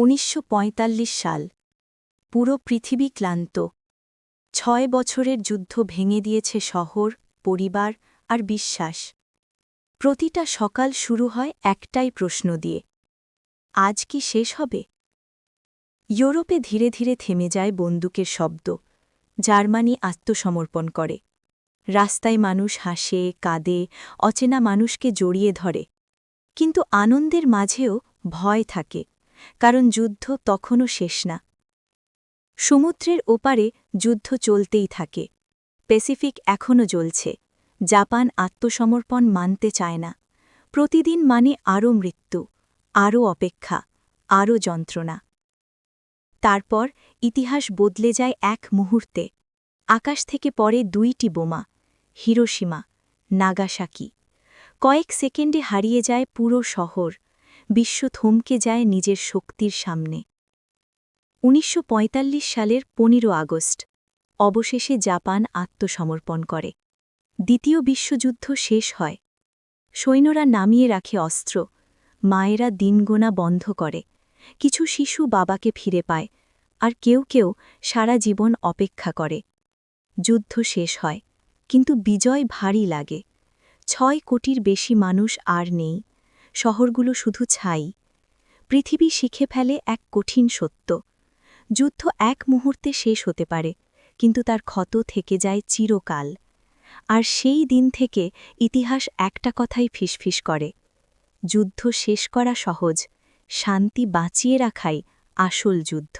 ১৯৪৫ সাল পুরো পৃথিবী ক্লান্ত ৬ বছরের যুদ্ধ ভেঙে দিয়েছে শহর, পরিবার আর বিশ্বাস। প্রতিটা সকাল শুরু হয় একটাই প্রশ্ন দিয়ে, আজ কি শেষ হবে? ইউরোপে ধীরে ধীরে থেমে যায় বন্দুকের শব্দ। জার্মানি আত্মসমর্পণ করে। রাস্তায় মানুষ হাসে, কাঁদে, অচেনা মানুষকে জড়িয়ে ধরে। কিন্তু আনন্দের মাঝেও ভয় থাকে, কারণ যুদ্ধ তখনও শেষ না। সমুদ্রের ওপারে যুদ্ধ চলতেই থাকে। প্যাসিফিক এখনও জ্বলছে। জাপান আত্মসমর্পণ মানতে চায় না। প্রতিদিন মানে আরও মৃত্যু, আরও অপেক্ষা, আরও যন্ত্রণা। তারপর ইতিহাস বদলে যায় এক মুহূর্তে। আকাশ থেকে পড়ে ২টি বোমা, হিরোশিমা, নাগাসাকি। কয়েক সেকেন্ডে হারিয়ে যায় পুরো শহর। বিশ্ব থমকে যায় নিজের শক্তির সামনে। ১৯৪৫ সালের ১৫ আগস্ট অবশেষে জাপান আত্মসমর্পণ করে। দ্বিতীয় বিশ্বযুদ্ধ শেষ হয়। সৈন্যরা নামিয়ে রাখে অস্ত্র। মায়েরা দিনগোনা বন্ধ করে। কিছু শিশু বাবাকে ফিরে পায়, আর কেউ কেউ সারা জীবন অপেক্ষা করে। যুদ্ধ শেষ হয়, কিন্তু বিজয় ভারী লাগে। ৬ কোটির বেশি মানুষ আর নেই। শহরগুলো শুধু ছাই। পৃথিবী শিখে ফেলে এক কঠিন সত্য: যুদ্ধ এক মুহূর্তে শেষ হতে পারে, কিন্তু তার ক্ষত থেকে যায় চিরকাল। আর সেই দিন থেকে ইতিহাস একটা কথাই ফিসফিস করে: যুদ্ধ শেষ করা সহজ, শান্তি বাঁচিয়ে রাখাই আসল যুদ্ধ।